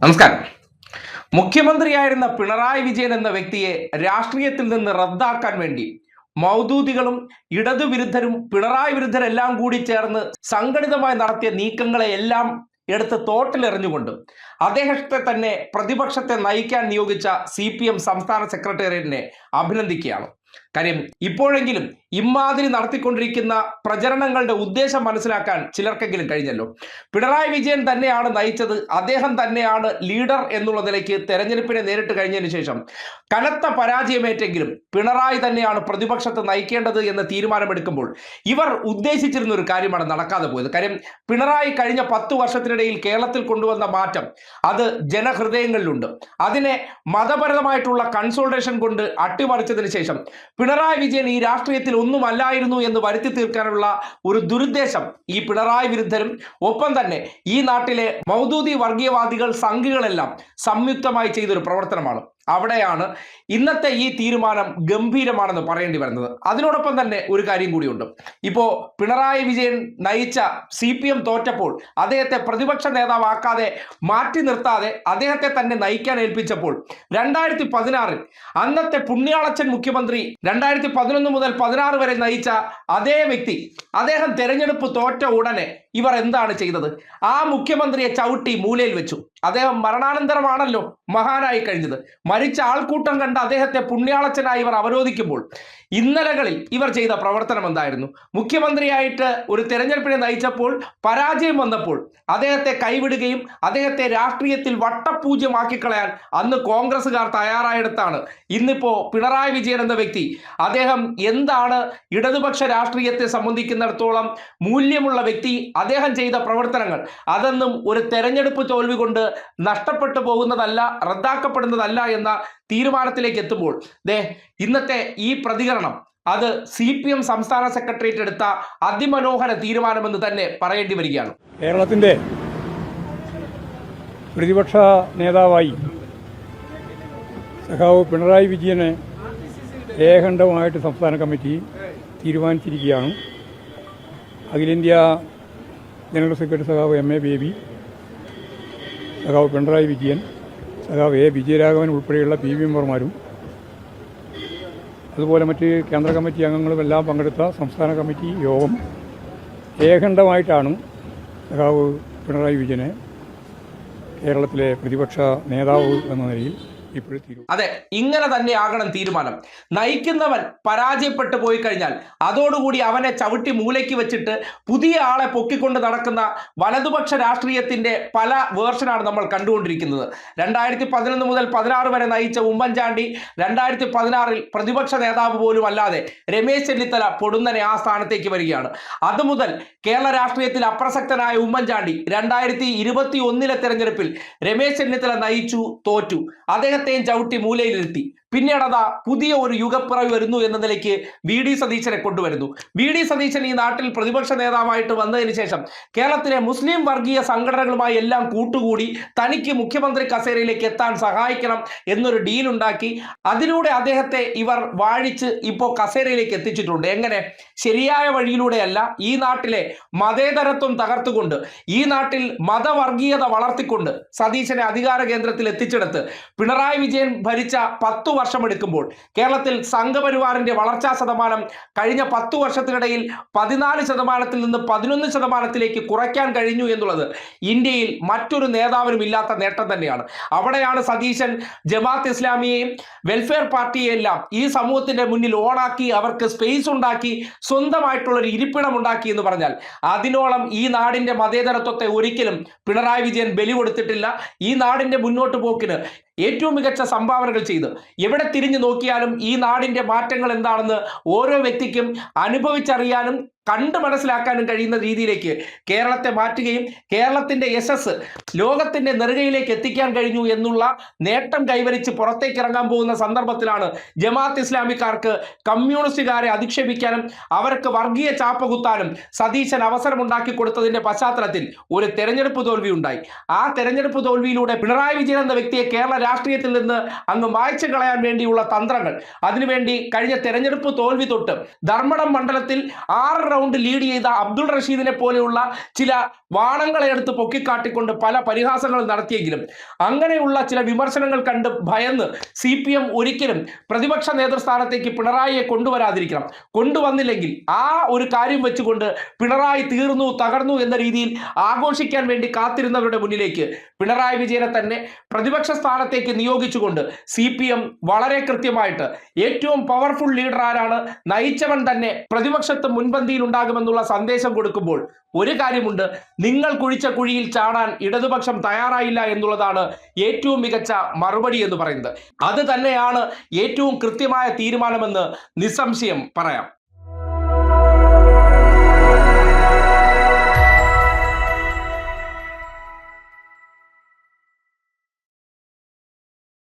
നമസ്കാരം. മുഖ്യമന്ത്രിയായിരുന്ന പിണറായി വിജയൻ എന്ന വ്യക്തിയെ രാഷ്ട്രീയത്തിൽ നിന്ന് റദ്ദാക്കാൻ വേണ്ടി മൗദൂദികളും ഇടതുവിരുദ്ധരും പിണറായി വിരുദ്ധരെല്ലാം കൂടി ചേർന്ന് സംഘടിതമായി നടത്തിയ നീക്കങ്ങളെ എല്ലാം എടുത്ത് തോട്ടിലെറിഞ്ഞുകൊണ്ട് അദ്ദേഹത്തെ തന്നെ പ്രതിപക്ഷത്തെ നയിക്കാൻ നിയോഗിച്ച CPM സംസ്ഥാന സെക്രട്ടേറിയറ്റിനെ അഭിനന്ദിക്കുകയാണ്. കാര്യം ഇപ്പോഴെങ്കിലും ഇമാതിരി നടത്തിക്കൊണ്ടിരിക്കുന്ന പ്രചരണങ്ങളുടെ ഉദ്ദേശം മനസ്സിലാക്കാൻ ചിലർക്കെങ്കിലും കഴിഞ്ഞല്ലോ. പിണറായി വിജയൻ തന്നെയാണ് നയിച്ചത്, അദ്ദേഹം തന്നെയാണ് ലീഡർ എന്നുള്ള നിലയ്ക്ക് തെരഞ്ഞെടുപ്പിനെ നേരിട്ട് കഴിഞ്ഞതിന് ശേഷം കനത്ത പരാജയമേറ്റെങ്കിലും പിണറായി തന്നെയാണ് പ്രതിപക്ഷത്തെ നയിക്കേണ്ടത് എന്ന് തീരുമാനമെടുക്കുമ്പോൾ ഇവർ ഉദ്ദേശിച്ചിരുന്ന ഒരു കാര്യമാണ് നടക്കാതെ പോയത്. കാര്യം പിണറായി കഴിഞ്ഞ 10 വർഷത്തിനിടയിൽ കേരളത്തിൽ കൊണ്ടുവന്ന മാറ്റം അത് ജനഹൃദയങ്ങളിലുണ്ട്. അതിനെ മതപരമായിട്ടുള്ള കൺസോൾട്ടേഷൻ കൊണ്ട് അട്ടിമറിച്ചതിന് ശേഷം പിണറായി വിജയൻ ഈ രാഷ്ട്രീയത്തിൽ ഒന്നുമല്ലായിരുന്നു എന്ന് വരുത്തി തീർക്കാനുള്ള ഒരു ദുരുദ്ദേശം ഈ പിണറായി വിരുദ്ധരും ഒപ്പം തന്നെ ഈ നാട്ടിലെ മൗദൂദി വർഗീയവാദികൾ സംഘികളെല്ലാം സംയുക്തമായി ചെയ്തൊരു പ്രവർത്തനമാണ്. അവിടെയാണ് ഇന്നത്തെ ഈ തീരുമാനം ഗംഭീരമാണെന്ന് പറയേണ്ടി വരുന്നത്. അതിനോടൊപ്പം തന്നെ ഒരു കാര്യം കൂടിയുണ്ട്. ഇപ്പോൾ പിണറായി വിജയൻ നയിച്ച CPM തോറ്റപ്പോൾ അദ്ദേഹത്തെ പ്രതിപക്ഷ നേതാവാക്കാതെ മാറ്റി നിർത്താതെ അദ്ദേഹത്തെ തന്നെ നയിക്കാൻ ഏൽപ്പിച്ചപ്പോൾ 2016 അന്നത്തെ പുണ്യാളച്ചൻ മുഖ്യമന്ത്രി 2011 മുതൽ 16 വരെ നയിച്ച അതേ വ്യക്തി അദ്ദേഹം തെരഞ്ഞെടുപ്പ് തോറ്റ ഉടനെ ഇവർ എന്താണ് ചെയ്തത്? ആ മുഖ്യമന്ത്രിയെ ചവിട്ടി മൂലയിൽ വെച്ചു. അദ്ദേഹം മരണാനന്തരമാണല്ലോ മഹാനായി കഴിഞ്ഞത്. മരിച്ച ആൾക്കൂട്ടം കണ്ട് അദ്ദേഹത്തെ പുണ്യാളച്ചനായി ഇവർ അവരോധിക്കുമ്പോൾ ഇന്നലകളിൽ ഇവർ ചെയ്ത പ്രവർത്തനം എന്തായിരുന്നു? മുഖ്യമന്ത്രിയായിട്ട് ഒരു തെരഞ്ഞെടുപ്പിനെ നയിച്ചപ്പോൾ പരാജയം വന്നപ്പോൾ അദ്ദേഹത്തെ കൈവിടുകയും അദ്ദേഹത്തെ രാഷ്ട്രീയത്തിൽ വട്ടപൂജ്യമാക്കി കളയാൻ അന്ന് കോൺഗ്രസ്സുകാർ തയ്യാറായെടുത്താണ് ഇന്നിപ്പോ പിണറായി വിജയൻ എന്ന വ്യക്തി അദ്ദേഹം എന്താണ് ഇടതുപക്ഷ രാഷ്ട്രീയത്തെ സംബന്ധിക്കുന്നിടത്തോളം മൂല്യമുള്ള വ്യക്തി, അദ്ദേഹം ചെയ്ത പ്രവർത്തനങ്ങൾ അതൊന്നും ഒരു തെരഞ്ഞെടുപ്പ് തോൽവി കൊണ്ട് നഷ്ടപ്പെട്ടു പോകുന്നതല്ല, റദ്ദാക്കപ്പെടുന്നതല്ല എന്ന തീരുമാനത്തിലേക്ക് എത്തുമ്പോൾ ഇന്നത്തെ ഈ പ്രതികരണം അത് CPM സംസ്ഥാന സെക്രട്ടേറിയറ്റ് എടുത്ത അതിമനോഹര തീരുമാനമെന്ന് തന്നെ പറയേണ്ടി വരികയാണ്. കേരളത്തിൻ്റെ പ്രതിപക്ഷ നേതാവായി സഖാവ് പിണറായി വിജയനെ ഏകണ്ഠമായിട്ട് സംസ്ഥാന കമ്മിറ്റി തീരുമാനിച്ചിരിക്കുകയാണ്. അഖിലേന്ത്യാ ജനറൽ സെക്രട്ടറി സഖാവ് MA ബേബി, സഖാവ് പിണറായി വിജയൻ, സഖാവ് A വിജയരാഘവൻ ഉൾപ്പെടെയുള്ള PV മെമ്പർമാരും അതുപോലെ മറ്റ് കേന്ദ്ര കമ്മിറ്റി അംഗങ്ങളും എല്ലാം പങ്കെടുത്ത സംസ്ഥാന കമ്മിറ്റി യോഗം ഏകണ്ഠമായിട്ടാണ് സഖാവ് പിണറായി വിജയനെ കേരളത്തിലെ പ്രതിപക്ഷ നേതാവ് എന്ന നിലയിൽ അതെ, ഇങ്ങനെ തന്നെ ആകണം തീരുമാനം. നയിക്കുന്നവൻ പരാജയപ്പെട്ടു പോയി കഴിഞ്ഞാൽ അതോടുകൂടി അവനെ ചവിട്ടി മൂലയ്ക്ക് വെച്ചിട്ട് പുതിയ ആളെ പൊക്കിക്കൊണ്ട് നടക്കുന്ന വലതുപക്ഷ രാഷ്ട്രീയത്തിന്റെ പല വേർഷനാണ് നമ്മൾ കണ്ടുകൊണ്ടിരിക്കുന്നത്. 2011 മുതൽ 16 വരെ നയിച്ച ഉമ്മൻചാണ്ടി 2016 പ്രതിപക്ഷ നേതാവ് പോലും അല്ലാതെ രമേശ് ചെന്നിത്തല പൊടുന്നനെ ആ സ്ഥാനത്തേക്ക് വരികയാണ്. അതുമുതൽ കേരള രാഷ്ട്രീയത്തിൽ അപ്രസക്തനായ ഉമ്മൻചാണ്ടി 2021 തെരഞ്ഞെടുപ്പിൽ രമേശ് ചെന്നിത്തല നയിച്ചു, തോറ്റു. അദ്ദേഹത്തെയും ചവിട്ടി മൂലയിലിരുത്തി. പിന്നീട് അതാ പുതിയ ഒരു യുഗപ്പിറവി വരുന്നു എന്ന നിലയ്ക്ക് VD സതീശനെ കൊണ്ടുവരുന്നു. VD സതീശൻ ഈ നാട്ടിൽ പ്രതിപക്ഷ നേതാവായിട്ട് വന്നതിന് ശേഷം കേരളത്തിലെ മുസ്ലിം വർഗീയ സംഘടനകളുമായി എല്ലാം കൂട്ടുകൂടി തനിക്ക് മുഖ്യമന്ത്രി കസേരയിലേക്ക് എത്താൻ സഹായിക്കണം എന്നൊരു ഡീൽ ഉണ്ടാക്കി. അതിലൂടെ അദ്ദേഹത്തെ ഇവർ വാഴിച്ച് ഇപ്പോൾ കസേരയിലേക്ക് എത്തിച്ചിട്ടുണ്ട്. എങ്ങനെ? ശരിയായ വഴിയിലൂടെയല്ല, ഈ നാട്ടിലെ മതേതരത്വം തകർത്തുകൊണ്ട്, ഈ നാട്ടിൽ മതവർഗീയത വളർത്തിക്കൊണ്ട് സതീശനെ അധികാര കേന്ദ്രത്തിൽ എത്തിച്ചെടുത്ത് പിണറായി വിജയൻ ഭരിച്ച 10 വർഷമെടുക്കുമ്പോൾ കേരളത്തിൽ സംഘപരിവാറിന്റെ വളർച്ചാ ശതമാനം കഴിഞ്ഞ 10 വർഷത്തിനിടയിൽ 14% നിന്ന് 11% കുറയ്ക്കാൻ കഴിഞ്ഞു എന്നുള്ളത് ഇന്ത്യയിൽ മറ്റൊരു നേതാവിനും ഇല്ലാത്ത നേട്ടം തന്നെയാണ്. അവിടെയാണ് സതീശൻ ജമാഅത്ത് ഇസ്ലാമിയെയും വെൽഫെയർ പാർട്ടിയെല്ലാം ഈ സമൂഹത്തിന്റെ മുന്നിൽ ഓണാക്കി അവർക്ക് സ്പേസ് ഉണ്ടാക്കി സ്വന്തമായിട്ടുള്ളൊരു ഇരിപ്പിടം ഉണ്ടാക്കി എന്ന് പറഞ്ഞാൽ അതിനോളം ഈ നാടിന്റെ മതേതരത്വത്തെ ഒരിക്കലും പിണറായി വിജയൻ ബലി കൊടുത്തിട്ടില്ല. ഈ നാടിന്റെ മുന്നോട്ട് പോക്കിന് ഏറ്റവും മികച്ച സംഭാവനകൾ ചെയ്ത് എവിടെ തിരിഞ്ഞു നോക്കിയാലും ഈ നാടിന്റെ മാറ്റങ്ങൾ എന്താണെന്ന് ഓരോ വ്യക്തിക്കും അനുഭവിച്ചറിയാനും കണ്ടു മനസ്സിലാക്കാനും കഴിയുന്ന രീതിയിലേക്ക് കേരളത്തെ മാറ്റുകയും കേരളത്തിന്റെ യശസ് ലോകത്തിന്റെ നെറുകയിലേക്ക് എത്തിക്കാൻ കഴിഞ്ഞു എന്നുള്ള നേട്ടം കൈവരിച്ച് പുറത്തേക്ക് ഇറങ്ങാൻ പോകുന്ന സന്ദർഭത്തിലാണ് ജമാഅത്ത് ഇസ്ലാമിക്കാർക്ക് കമ്മ്യൂണിസ്റ്റുകാരെ അധിക്ഷേപിക്കാനും അവർക്ക് വർഗീയ ചാപ്പ കുത്താനും സതീശൻ അവസരമുണ്ടാക്കി കൊടുത്തതിന്റെ പശ്ചാത്തലത്തിൽ ഒരു തെരഞ്ഞെടുപ്പ് തോൽവി ഉണ്ടായി. ആ തെരഞ്ഞെടുപ്പ് തോൽവിയിലൂടെ പിണറായി വിജയൻ എന്ന വ്യക്തിയെ കേരള രാഷ്ട്രീയത്തിൽ നിന്ന് അങ്ങ് മായ്ച്ചു കളയാൻ വേണ്ടിയുള്ള തന്ത്രങ്ങൾ, അതിനുവേണ്ടി കഴിഞ്ഞ തെരഞ്ഞെടുപ്പ് തോൽവി തൊട്ട് ധർമ്മടം മണ്ഡലത്തിൽ 6 റൗണ്ട് ലീഡ് ചെയ്ത അബ്ദുൾ റഷീദിനെ പോലെയുള്ള ചില വാണങ്ങളെ എടുത്ത് പൊക്കിക്കാട്ടിക്കൊണ്ട് പല പരിഹാസങ്ങളും നടത്തിയെങ്കിലും അങ്ങനെയുള്ള ചില വിമർശനങ്ങൾ കണ്ട് ഭയന്ന് CPM ഒരിക്കലും പ്രതിപക്ഷ നേതൃസ്ഥാനത്തേക്ക് പിണറായിയെ കൊണ്ടുവന്നില്ലെങ്കിൽ ആ ഒരു കാര്യം വെച്ചുകൊണ്ട് പിണറായി തീർന്നു തകർന്നു എന്ന രീതിയിൽ ആഘോഷിക്കാൻ വേണ്ടി കാത്തിരുന്നവരുടെ മുന്നിലേക്ക് പിണറായി വിജയനെ തന്നെ പ്രതിപക്ഷ സ്ഥാനത്തേക്ക് നിയോഗിച്ചുകൊണ്ട് CPM വളരെ കൃത്യമായിട്ട് ഏറ്റവും പവർഫുൾ ലീഡർ ആരാണ്, നയിച്ചവൻ തന്നെ പ്രതിപക്ഷത്ത് മുൻപന്തിയിൽ ഉണ്ടാകുമെന്നുള്ള സന്ദേശം കൊടുക്കുമ്പോൾ ഒരു കാര്യമുണ്ട്, നിങ്ങൾ കുഴിച്ച കുഴിയിൽ ചാടാൻ ഇടതുപക്ഷം തയ്യാറായില്ല എന്നുള്ളതാണ് ഏറ്റവും മികച്ച മറുപടി എന്ന് പറയുന്നത്. അത് തന്നെയാണ് ഏറ്റവും കൃത്യമായ തീരുമാനമെന്ന് നിസ്സംശയം പറയാം.